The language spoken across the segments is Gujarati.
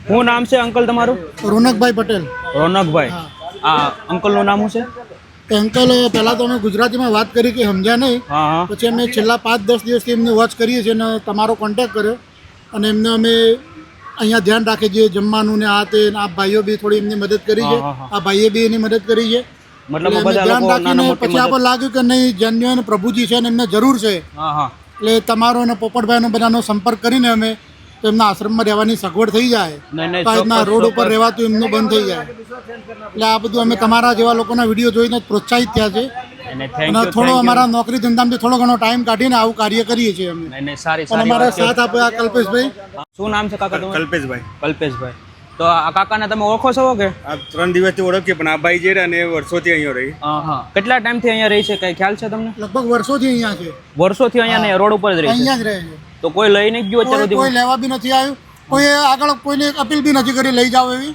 શું નામ છે અંકલ તમારું? રોનકભાઈ પટેલ. રોનકભાઈ. આ અંકલનું નામ શું છે? અંકલ પહેલાં તો અમે ગુજરાતીમાં વાત કરી કે સમજ્યા નહીં. પછી અમે છેલ્લા 5-10 દિવસથી એમને વોચ કરીએ છીએ અને તમારો કોન્ટેક્ટ કર્યો અને એમને અમે અહીંયા ધ્યાન રાખીએ છીએ જમવાનું ને આ તે. આ ભાઈઓ બી થોડી એમની મદદ કરી છે, આ ભાઈએ બી એની મદદ કરી છે. મતલબ ધ્યાન રાખીને પછી આપણને લાગ્યું કે નહીં જેન્યુઅન પ્રભુજી છે અને એમને જરૂર છે. એટલે તમારો અને પોપટભાઈનો બધાનો સંપર્ક કરીને અમે તો એમના આશ્રમમાં રહેવાની સગવડ થઈ જાય, તો આજના રોડ ઉપર રહેવાતું એમનું બંધ થઈ જાય. એટલે આ બધું અમે તમારા જેવા લોકોના વિડીયો જોઈને પ્રોત્સાહિત થયા છે અને થોડો અમારા નોકરી ધંધામાંથી થોડો ઘણો ટાઈમ કાઢીને આવું કાર્ય કરીએ છીએ અમે. અમારા સાથ આપે આ કલ્પેશભાઈ. શું નામ છે કાકા તમારું? કલ્પેશભાઈ. કલ્પેશભાઈ. તો આ કાકાને તમે ઓળખો છો કે? આ 3 દિવસથી ઓળખીએ, પણ આ ભાઈ જે રહ્યા ને એ વર્ષોથી અહીંયા રહી. કેટલા ટાઈમથી અહીંયા રહી છે, કઈ ખ્યાલ છે તમને? લગભગ વર્ષોથી અહીંયા છે. વર્ષોથી અહીંયા રોડ ઉપર જ રહી છે? અહીંયા જ રહે છે. તો કોઈ લઈ નહીં ગયું અત્યારે સુધી? કોઈ લેવા બી નથી આવ્યું, કોઈ આગળ કોઈને અપીલ બી નથી કરી લઈ જાવ એવી.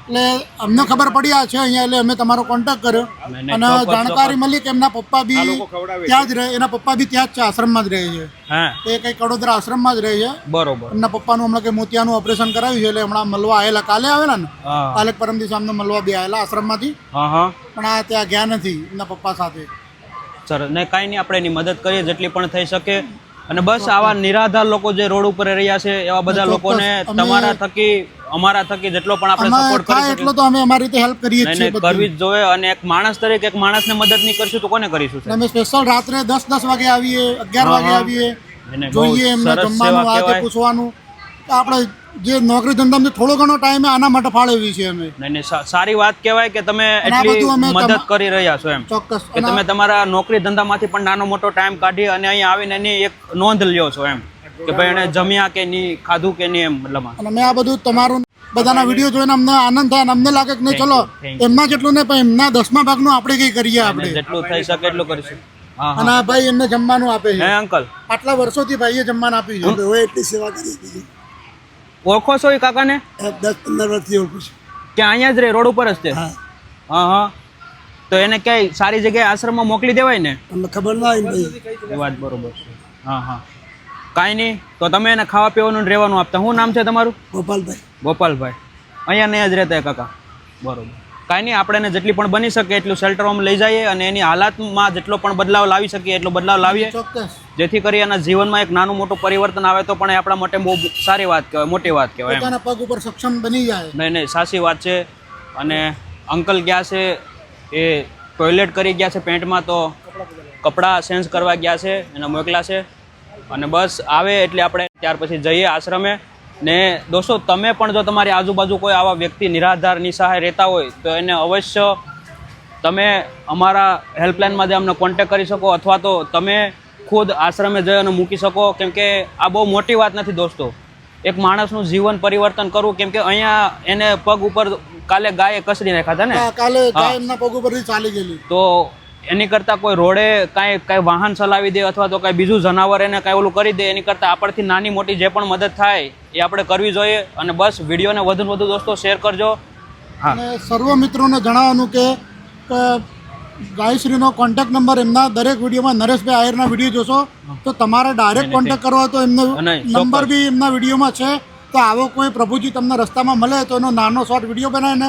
એટલે અમને ખબર પડી આ છે અહીંયા, એટલે અમે તમારો કોન્ટેક્ટ કર્યો અને જાણકારી મળી કે એમના પપ્પા બી ત્યાં જ રહે. એના પપ્પા બી ત્યાં જ છે, આશ્રમમાં જ રહે છે. એ કઈ કડોદરા આશ્રમમાં જ રહે છે. બરોબર. એમના પપ્પાનું હમણાં કઈ મોતિયાનું ઓપરેશન કરાવ્યું છે, એટલે હમણાં મળવા આવેલા. કાલે આવેલા ને, કાલે પરમ દિવસે અમને મળવા બી આવેલા આશ્રમમાંથી. પણ આ ત્યાં ગયા નથી એમના પપ્પા સાથે. સર ને કાંઈ નહીં, આપણે એની મદદ કરીએ જેટલી પણ થઈ શકે. અને બસ આવા નિરાધાર લોકો જે રોડ ઉપર રહ્યા છે એવા બધા લોકોને તમારા થકી અમારા થકી જેટલો પણ આપણે સપોર્ટ કરી એટલો તો અમે અમારી રીતે હેલ્પ કરીએ છીએ. કરવી જ જોઈએ. અને એક માણસ તરીકે એક માણસને મદદ નહીં કરશું તો કોને કરીશું? અમે સ્પેશિયલ રાત્રે 10 વાગે આવીએ, 11 વાગે આવીએ, જોઈએ એમને જમવાનું આ તે પૂછવાનું. આપણે જે નોકરી ધંધામાં થોડો ઘણો ટાઈમ આના માટે ફાળવી છે અમે. નહીં, સારી વાત કહેવાય કે તમે એટલી મદદ કરી રહ્યા છો એમ. ચોક્કસ. કે તમે તમારા નોકરી ધંધામાંથી પણ નાનો મોટો ટાઈમ કાઢી અને અહીંયા આવીને એની એક નોંધ લ્યો છો એમ કે ભાઈ એને જમ્યા કે નહીં, ખાધું કે નહીં એમ. મતલબ અને મેં આ બધું તમારું બધાના વિડીયો જોઈને અમને આનંદ થાય અને અમને લાગે કે નહીં ચલો એમના જેટલું નહીં પણ એમના 10મા ભાગનું આપણે કંઈ કરીએ. આપણે જેટલું થઈ શકે એટલું કરીશું. અને આ ભાઈ એમને જમવાનું આપે છે. અંકલ આટલા વર્ષોથી ભાઈએ જમવાનું આપ્યું છે. એટલી સેવા કરી. ઓળખો છો એ કાકાને? 10-15 વર્ષથી ઓળખું છું. કે અહીંયા જ રહે, રોડ ઉપર જ છે? તો એને ક્યાંય સારી જગ્યાએ આશ્રમમાં મોકલી દેવાય ને? તમને ખબર ના આવી. એ વાત બરોબર છે. કાંઈ નહીં, તો તમે એને ખાવા પીવાનું રહેવાનું આપતા. શું નામ છે તમારું? ગોપાલભાઈ. ગોપાલભાઈ. અહીંયા જ રહેતા કાકા? બરોબર. કાંઈ નહીં, આપણે એને જેટલી પણ બની શકે એટલું શેલ્ટર હોમ લઈ જઈએ અને એની હાલાતમાં જેટલો પણ બદલાવ લાવી શકીએ એટલો બદલાવ લાવીએ. ચોક્કસ. જેથી કરી એના જીવનમાં એક નાનું મોટું પરિવર્તન આવે તો પણ એ આપણા માટે બહુ સારી વાત કહેવાય, મોટી વાત કહેવાય. પોતાના પગ ઉપર સક્ષમ બની જાય. નહીં, સાચી વાત છે. અને અંકલ ગયા છે એ ટોયલેટ કરી ગયા છે પેન્ટમાં, તો કપડાં ચેન્જ કરવા ગયા છે, એને મોકલા છે. અને બસ આવે એટલે આપણે ત્યાર પછી જઈએ આશ્રમે. ને દોસ્તો, તમે પણ જો તમારી આજુબાજુ કોઈ આવા વ્યક્તિ નિરાધાર નિસહાય રહેતા હોય તો એને અવશ્ય તમે અમારા હેલ્પલાઇનમાં અમને કોન્ટેક્ટ કરી શકો, અથવા તો તમે ખુદ આશ્રમે જઈ અને મૂકી શકો. કેમ કે આ બહુ મોટી વાત નથી દોસ્તો, એક માણસનું જીવન પરિવર્તન કરવું. કેમ કે અહીંયા એને પગ ઉપર કાલે ગાયે કસરી નાખ્યા હતા ને, કાલે ગાય એમના પગ ઉપર ચાલી ગયેલી. તો એની કરતાં કોઈ રોડે કાંઈ વાહન ચલાવી દે અથવા તો કાંઈ બીજું જનાવર એને કાંઈ ઓલું કરી દે, એની કરતાં આપણથી નાની મોટી જે પણ મદદ થાય એ આપણે કરવી જોઈએ. અને બસ વિડીયોને વધુ વધુ દોસ્તો શેર કરજો. અને સર્વ મિત્રોને જણાવવાનું કે ગાયશ્રીનો કોન્ટેક્ટ નંબર એમના દરેક વિડીયોમાં નરેશભાઈ આયરના વિડીયો જોશો તો તમારે ડાયરેક્ટ કોન્ટેક્ટ કરવો હોય તો એમનો નંબર બી એમના વિડીયોમાં છે. તો આવો કોઈ પ્રભુજી તમને રસ્તામાં મળે તો એનો નાનો શોર્ટ વિડીયો બનાવીને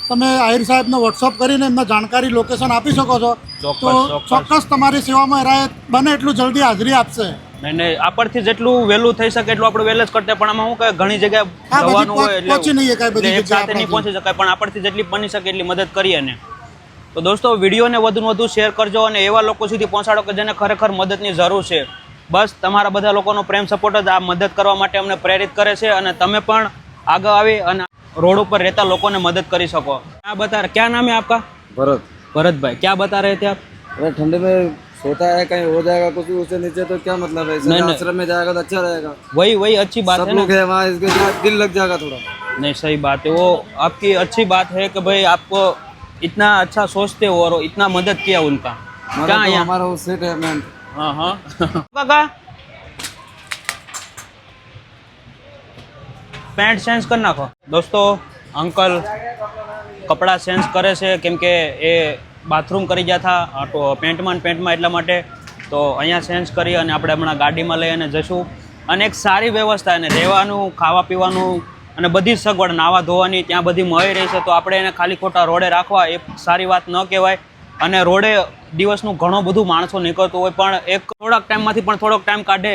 તમે આહિર સાહેબને વોટ્સઅપ કરીને એમને જાણકારી લોકેશન આપી શકો છો. તો ચોક્કસ તમારી સેવામાં રાય બને એટલું જલ્દી હાજરી આપશે. નહીં, આપણથી જેટલું વહેલું થઈ શકે એટલું આપણે વહેલું જ કરતા. પણ આમાં શું કહે, ઘણી જગ્યાએ જવાનું હોય એટલે એક સાથે નહીં પહોંચી શકાય, પણ આપણથી જેટલી બની શકે એટલી મદદ કરીએ ને. તો દોસ્તો, વિડીયોને વધુ શેર કરજો અને એવા લોકો સુધી પહોંચાડો કે જેને ખરેખર મદદની જરૂર છે. બસ તમારા બધા લોકોનો પ્રેમ સપોર્ટ જ આ મદદ કરવા માટે અમને પ્રેરિત કરે છે. અને તમે પણ આગળ આવી અને રોડ ઉપર રહેતા લોકોને મદદ કરી શકો. क्या बता रहे, क्या नाम है आपका? भरत. भरत भाई, क्या बता रहे थे आप? अरे ठंडे में सोता है, कहीं हो जाएगा कुछ उससे नीचे तो क्या मतलब है? नहीं, आश्रम में जाएगा तो अच्छा रहेगा. वही अच्छी बात है. सब लोग है वहाँ, इसके दिल लग जाएगा थोड़ा. नहीं, सही बात है. वो आपकी अच्छी बात है कि भाई आपको इतना अच्छा सोचते हो और इतना मदद किया उनका. क्या हमारा वो सेट है मैम. કાકા પેન્ટ ચેન્જ કરી નાખો. દોસ્તો, અંકલ કપડાં ચેન્જ કરે છે કેમ કે એ બાથરૂમ કરી ગયા હતા પેન્ટમાં એટલા માટે. તો અહીંયા ચેન્જ કરી અને આપણે હમણાં ગાડીમાં લઈ અને જઈશું. અને એક સારી વ્યવસ્થા, અને રહેવાનું, ખાવા પીવાનું અને બધી જ સગવડ નાવા ધોવાની ત્યાં બધી મળી રહેશે. તો આપણે એને ખાલી ખોટા રોડે રાખવા એ સારી વાત ન કહેવાય. અને રોડે દિવસનું ઘણું બધું માણસો નીકળતું હોય, પણ એક થોડાક ટાઈમમાંથી પણ થોડોક ટાઈમ કાઢે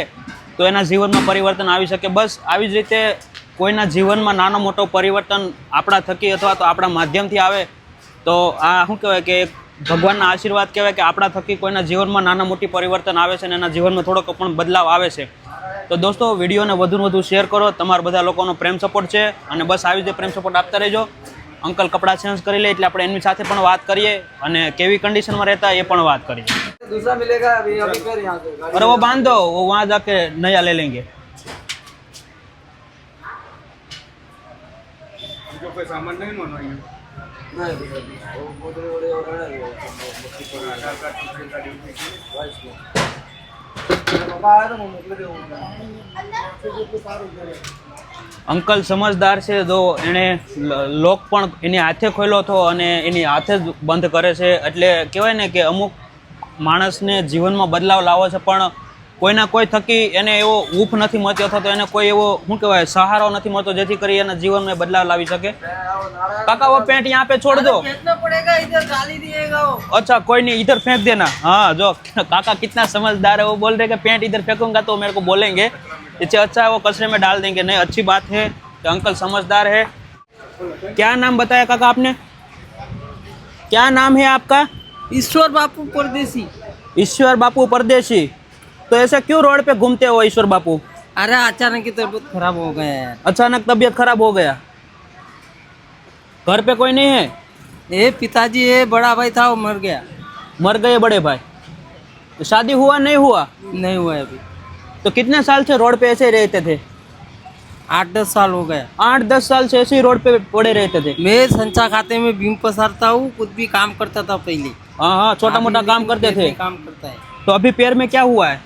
તો એના જીવનમાં પરિવર્તન આવી શકે. બસ આવી જ રીતે કોઈના જીવનમાં નાનો મોટો પરિવર્તન આપણા થકી અથવા તો આપણા માધ્યમથી આવે તો આ શું કહેવાય કે ભગવાનના આશીર્વાદ કહેવાય કે આપણા થકી કોઈના જીવનમાં નાના મોટી પરિવર્તન આવે છે અને એના જીવનમાં થોડોક પણ બદલાવ આવે છે. તો દોસ્તો વિડીયોને વધુને વધુ શેર કરો. તમારા બધા લોકોનો પ્રેમ સપોર્ટ છે અને બસ આવી રીતે પ્રેમ સપોર્ટ આપતા રહેજો. અંકલ કપડાં ચેન્જ કરી લે એટલે આપણે એમની સાથે પણ વાત કરીએ અને કેવી કન્ડિશનમાં રહેતા એ પણ વાત કરીએ. दूसरा मिलेगा अभी अभी कर यहाँ से अरे वो बांध दो, वो वहाँ जाके नया ले लेंगे. जो कोई सामान नहीं मानो અહીંયા અંકલ સમજદાર છે. તો એણે લોક પણ એની હાથે ખોલ્યો હતો અને એની હાથે જ બંધ કરે છે. એટલે કહેવાય ને કે અમુક માણસને જીવનમાં બદલાવ લાવો છે પણ કોઈના કોઈ થકી એને એવો ઊફ નથી મળતી અથવા તો એને કોઈ એવો શું કહેવાય સહારો નથી મળતો જેથી કરી એના જીવનમાં બદલાવ લાવી શકે. કાકા वो पेंट यहाँ पे छोड़ दो. फेंकना पड़ेगा, इधर गाली दिएगा वो. अच्छा कोई नहीं, इधर फेंक देना. हाँ जो काका कितना समझदार है, वो बोल रहे कि पेंट इधर फेंकूंगा तो मेरे को बोलेंगे, इससे अच्छा है वो कचरे में डाल देंगे. नहीं, अच्छी बात है कि अंकल समझदार है. क्या नाम बताया काका आपने? क्या नाम है आपका? ईश्वर बापू परदेसी. ईश्वर बापू परदेसी. तो ऐसे क्यों रोड पे घूमते हो ईश्वर बापू? अरे अचानक की तबीयत खराब हो गया है. अचानक तबीयत खराब हो गया. घर पे कोई नहीं है? ये पिताजी है, बड़ा भाई था वो मर गया. मर गए बड़े भाई. तो शादी हुआ नहीं हुआ? नहीं हुआ है अभी. तो कितने साल से रोड पे ऐसे ही रहते थे? 8-10 साल हो गया. 8-10 साल से ऐसे ही रोड पे पड़े रहते थे. मैं संचा खाते में भीम पसारता हूँ, कुछ भी काम करता था पहले. हाँ हाँ, छोटा मोटा काम करते थे. काम करता है. तो अभी पैर में क्या हुआ है?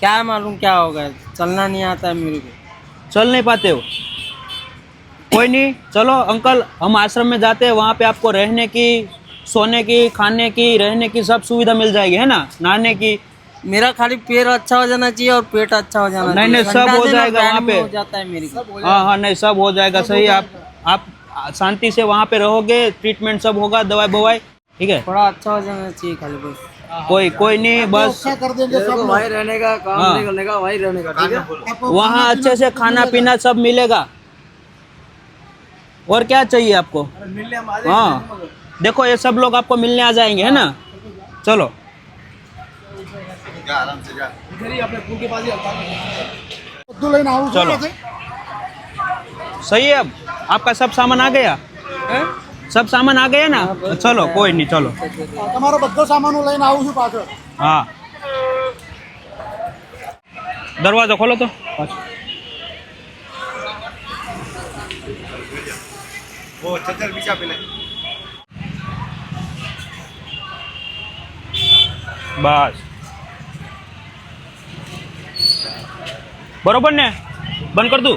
क्या मालूम क्या हो गया, चलना नहीं आता है मेरे को. चल नहीं पाते हो? कोई नहीं, चलो अंकल हम आश्रम में जाते हैं. वहाँ पे आपको रहने की, सोने की, खाने की, रहने की सब सुविधा मिल जाएगी, है ना? नहाने की. मेरा खाली पैर अच्छा हो जाना चाहिए और पेट अच्छा हो जाना नहीं, चाहिए. नहीं, सब हो संडा देना जाएगा पैर वहाँ में पे. हो जाता है मेरे को. हाँ हाँ, नहीं सब हो जाएगा. सही, आप शांति से वहाँ पे रहोगे, ट्रीटमेंट सब होगा, दवाई बवाई, ठीक है? थोड़ा अच्छा हो जाना चाहिए खाली बस. कोई नहीं, बस अच्छा कर देंगे सब लोग. वहीं रहने का काम हाँ. नहीं करने का, वहीं रहने का. ठीक है. वहाँ अच्छे से खाना पीना सब मिलेगा. और क्या चाहिए आपको? हाँ देखो ये सब लोग आपको मिलने आ जाएंगे, है ना? चलो બધું લઈને આવું છું ચલો. નથી? सही है. अब आपका सब सामान आ गया? सब सामान आ गया ना? चलो कोई नहीं, चलो. તમારો બધો સામાન હું લઈને આવું છું પાછળ. हाँ दरवाजा खोलो तो. वो चद्दर बिछा पहले. बस बरोबर ने बंद कर दूं?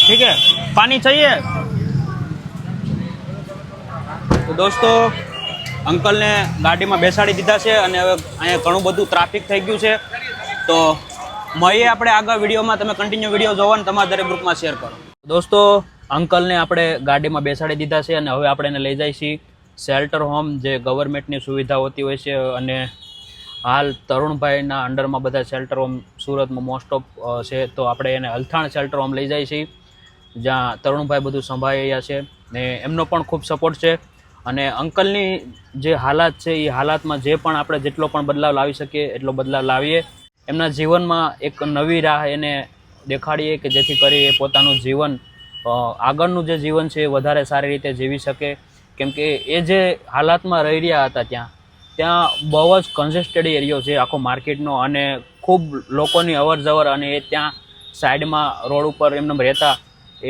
ठीक है. पानी चाहिए? તો દોસ્તો અંકલને ગાડીમાં બેસાડી દીધા છે અને હવે અહીંયા ઘણું બધું ટ્રાફિક થઈ ગયું છે. તો મળીએ આપણે આગળ વિડીયોમાં. તમે કન્ટિન્યુ વિડીયો જોવો અને તમારા દરેક ગ્રુપમાં શેર કરો. દોસ્તો અંકલને આપણે ગાડીમાં બેસાડી દીધા છે અને હવે આપણે એને લઈ જઈએ છીએ શેલ્ટર હોમ, જે ગવર્મેન્ટની સુવિધા હોતી હોય છે. અને હાલ તરુણભાઈના અંડરમાં બધા શેલ્ટર હોમ સુરતમાં મોસ્ટ ઓફ છે. તો આપણે એને અલથાણ શેલ્ટર હોમ લઈ જઈએ છીએ, જ્યાં તરુણભાઈ બધું સંભાળી રહ્યા છે ને એમનો પણ ખૂબ સપોર્ટ છે. અને અંકલની જે હાલાત છે એ હાલાતમાં જે પણ આપણે જેટલો પણ બદલાવ લાવી શકીએ એટલો બદલાવ લાવીએ. એમના જીવનમાં એક નવી રાહ એને દેખાડીએ કે જેથી કરી એ પોતાનું જીવન, આગળનું જે જીવન છે એ વધારે સારી રીતે જીવી શકે. કેમ કે એ જે હાલાતમાં રહી રહ્યા હતા ત્યાં બહુ જ કન્જેસ્ટેડ એરિયો છે આખો માર્કેટનો, અને ખૂબ લોકોની અવર જવર, અને એ ત્યાં સાઈડમાં રોડ ઉપર એમને રહેતા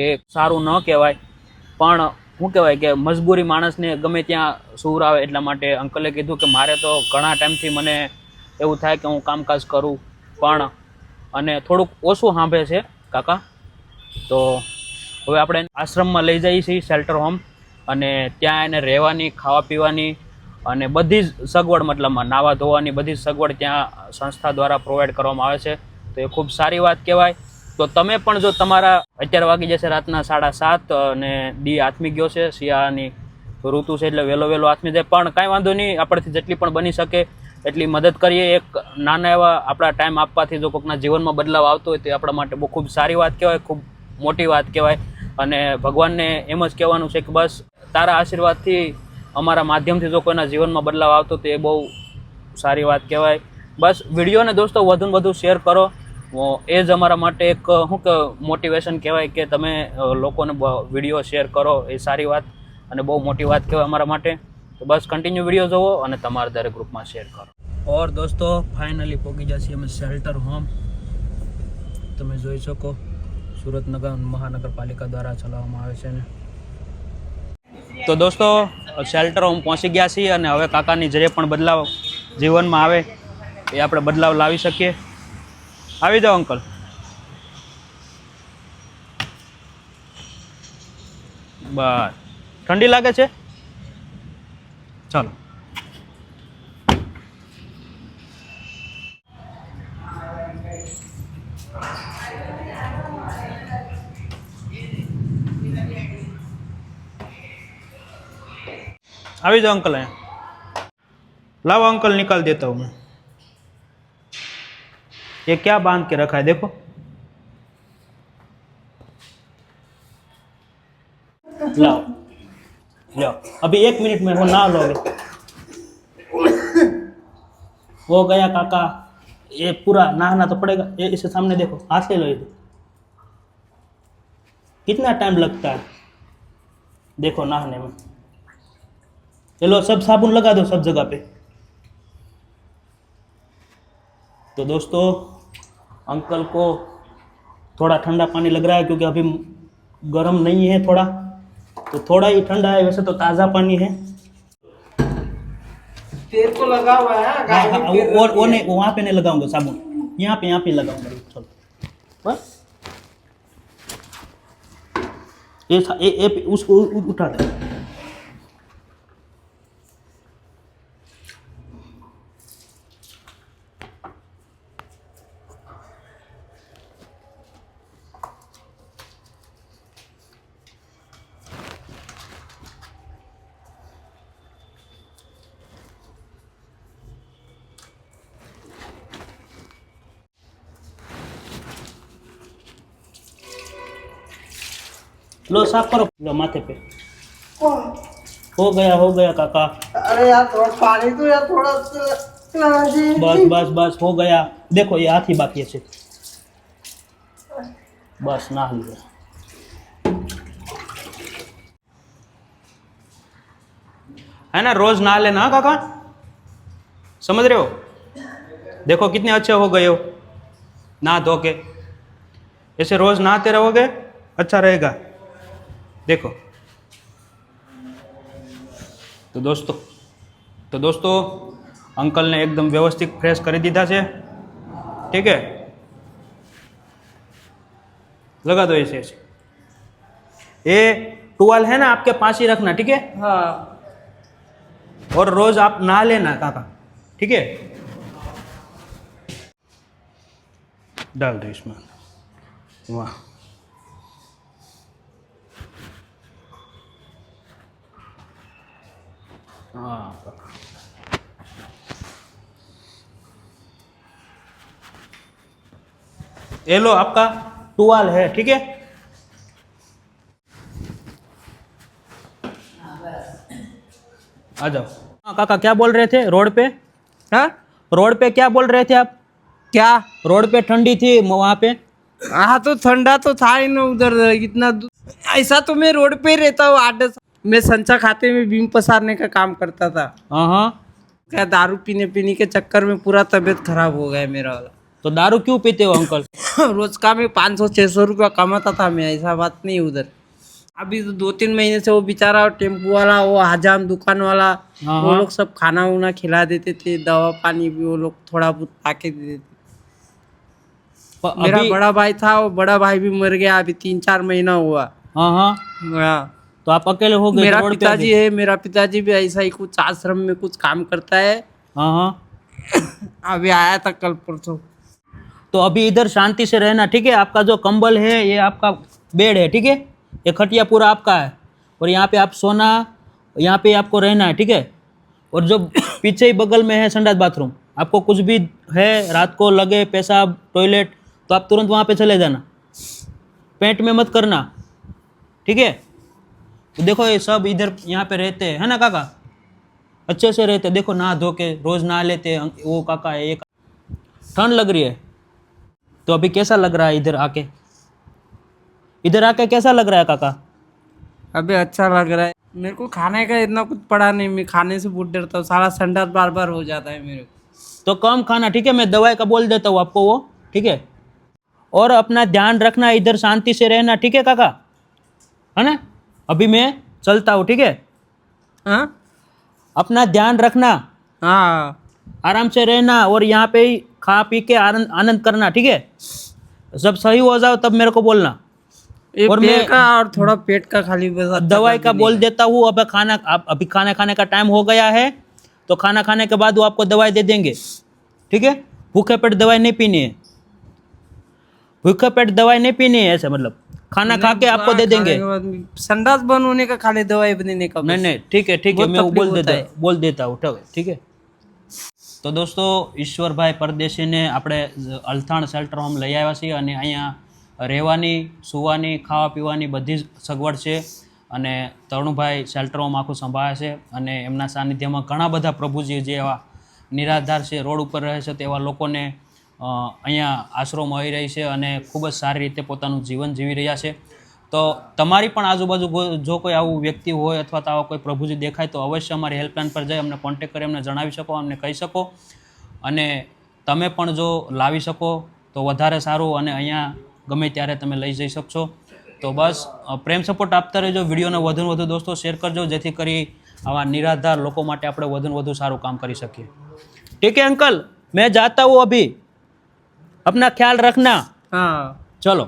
એ સારું ન કહેવાય. પણ શું કહેવાય કે મજબૂરી માણસને ગમે ત્યાં સૂર આવે. એટલા માટે અંકલે કીધું કે મારે તો ઘણા ટાઈમથી મને એવું થાય કે હું કામકાજ કરું પણ, અને થોડુંક ઓછું સાંભળે છે કાકા. તો હવે આપણે આશ્રમમાં લઈ જઈએ છીએ શેલ્ટર હોમ, અને ત્યાં એને રહેવાની, ખાવા પીવાની અને બધી જ સગવડ, મતલબમાં નાવા ધોવાની બધી જ સગવડ ત્યાં સંસ્થા દ્વારા પ્રોવાઈડ કરવામાં આવે છે. તો એ ખૂબ સારી વાત કહેવાય. તો તમે પણ જો તમારા અત્યારે વાગી જશે રાતના 7:30 અને દી આથમી ગયો છે, શિયાળાની ઋતુ છે એટલે વહેલો આથમી જાય, પણ કાંઈ વાંધો નહીં, આપણથી જેટલી પણ બની શકે એટલી મદદ કરીએ. એક નાના એવા આપણા ટાઈમ આપવાથી જો કોઈકના જીવનમાં બદલાવ આવતો હોય તો એ આપણા માટે બહુ ખૂબ સારી વાત કહેવાય, ખૂબ મોટી વાત કહેવાય. અને ભગવાનને એમ જ કહેવાનું છે કે બસ તારા આશીર્વાદથી અમારા માધ્યમથી જો કોઈના જીવનમાં બદલાવ આવતો તો એ બહુ સારી વાત કહેવાય. બસ વિડીયોને દોસ્તો વધુ ને વધુ શેર કરો, એ જ અમારા માટે એક શું કે મોટિવેશન કહેવાય કે તમે લોકોને વિડીયો શેર કરો, એ સારી વાત અને બહુ મોટી વાત કહેવાય અમારા માટે. તો બસ કન્ટિન્યુ વિડીયો જોવો અને તમારા દરેક ગ્રુપમાં શેર કરો. ઓર દોસ્તો ફાઇનલી પહોંચી જશે અમે શેલ્ટર હોમ. તમે જોઈ શકો સુરતનગર મહાનગરપાલિકા દ્વારા ચલાવવામાં આવે છે ને. તો દોસ્તો શેલ્ટર હોમ પહોંચી ગયા છીએ અને હવે કાકાની જે પણ બદલાવ જીવનમાં આવે એ આપણે બદલાવ લાવી શકીએ. આવી જાઓ અંકલ. બસ ઠંડી લાગે છે? ચાલો. આવી जाओ अंकल. यहाँ लाओ अंकल, निकाल देता हूँ मैं. ये क्या बांध के रखा है देखो. लाओ लाओ, अभी 1 मिनट में हो ना लोगे. हो गया काका, ये पूरा नहाना तो पड़ेगा. ये इसे सामने देखो, हाथ से लो इधर. कितना टाइम लगता है देखो नहाने में. चलो सब साबुन लगा दो सब जगह पे. तो दोस्तों अंकल को थोड़ा ठंडा पानी लग रहा है क्योंकि अभी गर्म नहीं है, तो थोड़ा ही ठंडा है, वैसे तो ताज़ा पानी है. तेल को लगा हुआ है. और वो नहीं, वहाँ पे नहीं लगाऊंगा साबुन, यहाँ पे लगाऊंगा. चलो बस ये उसको उठा दे. लो साफ करो, लो माथे पे. हो गया काका. अरे यार थोड़ा पानी तो यार थोड़ा बस हो गया. देखो ये हाथ ही बाकी है. बस नहा लिया. है ना, रोज नहा लेना हाँ काका, समझ रहे हो. देखो कितने अच्छे हो गए हो नहा धो के. ऐसे रोज नहाते रहोगे अच्छा रहेगा. देखो तो दोस्तों अंकल ने एकदम व्यवस्थित फ्रेश कर दीधा છે. ठीक है, लगा दो ऐसे. ये टुवाल है ना आपके पास ही रखना, ठीक है. हाँ. और रोज आप नहा लेना काका, ठीक है. डाल दो इसमें. वाह, हाँ. ये लो आपका टुवाल है, ठीक है. आ जाओ. हाँ काका क्या बोल रहे थे रोड पे? हाँ रोड पे क्या बोल रहे थे आप? क्या? रोड पे ठंडी थी वहाँ पे. हाँ तो ठंडा तो था ही ना उधर इतना ऐसा तो मैं रोड पे ही रहता हूँ 8-10. मैं संचा खाते में बीम पसारने का काम करता था. हाँ. क्या दारू पीने के चक्कर में पूरा तबीयत खराब हो गया मेरा वाला. तो दारू क्यों पीते हो अंकल? रोज का मैं 500-600 रुपया कमाता था मैं, ऐसा बात नहीं उधर. अभी तो 2-3 महीने से वो बेचारा टेम्पो वाला, वो हजाम दुकान वाला, वो लोग सब खाना वाना खिला देते थे, दवा पानी भी वो लोग थोड़ा बहुत पाके दे देते. मेरा बड़ा भाई था, वो बड़ा भाई भी मर गया अभी 3-4 महीना हुआ. हाँ. तो आप अकेले हो गए. मेरा पिताजी भी ऐसा ही कुछ आश्रम में कुछ काम करता है. हाँ. अभी आया था कल परसों. तो अभी इधर शांति से रहना, ठीक है। आपका जो कंबल है ये आपका बेड है, ठीक है। ये खटिया पूरा आपका है और यहाँ पे आप सोना, यहाँ पे आपको रहना है, ठीक है। और जो पीछे ही बगल में है संडास बाथरूम, आपको कुछ भी है रात को लगे पेशाब टॉयलेट तो आप तुरंत वहाँ पे चले जाना, पेंट में मत करना, ठीक है। तो देखो ये सब इधर यहाँ पे रहते हैं, है ना काका, अच्छे से रहते, देखो नहा धो के रोज नहा लेते हैं। वो काका है, ये ठंड लग रही है तो अभी कैसा लग रहा है इधर आके, इधर आके कैसा लग रहा है काका? अभी अच्छा लग रहा है। मेरे को खाने का इतना कुछ पड़ा नहीं, मैं खाने से बहुत डरता हूँ, सारा संडास बार बार हो जाता है मेरे को। तो कम खाना, ठीक है। मैं दवाई का बोल देता हूँ आपको वो, ठीक है। और अपना ध्यान रखना, इधर शांति से रहना, ठीक है काका, है ना। अभी मैं चलता हूँ, ठीक है। हाँ अपना ध्यान रखना, हाँ आराम से रहना और यहाँ पे ही खा पी के आनंद आनंद करना, ठीक है। जब सही हो जाओ तब मेरे को बोलना। एक और पैर मैं का और थोड़ा पेट का खाली बस अच्छा दवाई कर का देने बोल देता हूँ। अब अभी खाना खाने का टाइम हो गया है तो खाना खाने के बाद वो आपको दवाई दे देंगे, ठीक है। भूखे पेट दवाई नहीं पीनी है, भूखे पेट दवाई नहीं पीनी है, ऐसे मतलब खाना खा के आपको दे देंगे। संडास बंद होने का खाली दवाई देने का नहीं नहीं, ठीक है ठीक है, बहुत मैं वो तकलीफ बोल देता हूँ, ठीक है। તો દોસ્તો ઈશ્વરભાઈ પરદેશીને આપણે અલથાણ શેલ્ટર હોમ લઈ આવ્યા છીએ અને અહીંયા રહેવાની સૂવાની ખાવા પીવાની બધી જ સગવડ છે અને તરુણભાઈ શેલ્ટર હોમ આખું સંભાળે છે અને એમના સાનિધ્યમાં ઘણા બધા પ્રભુજી જે એવા નિરાધાર છે, રોડ ઉપર રહે છે તેવા લોકોને અહીંયા આશરો મળી રહી છે અને ખૂબ જ સારી રીતે પોતાનું જીવન જીવી રહ્યા છે। તો તમારી પણ આજુબાજુ જો કોઈ આવું વ્યક્તિ હોય અથવા તો આવો કોઈ પ્રભુજી દેખાય તો અવશ્ય અમારી હેલ્પલાઇન પર જઈ અમને કોન્ટેક્ટ કરી અમને જણાવી શકો, અમને કહી શકો અને તમે પણ જો લાવી શકો તો વધારે સારું અને અહીંયા ગમે ત્યારે તમે લઈ જઈ શકશો। તો બસ પ્રેમ સપોર્ટ આપતા રહેજો, વિડીયોને વધુને વધુ દોસ્તો શેર કરજો જેથી કરી આવા નિરાધાર લોકો માટે આપણે વધુને વધુ સારું કામ કરી શકીએ। ठीक है अंकल, मैं जाता हूँ अभी, अपना ख्याल रखना। हाँ चलो।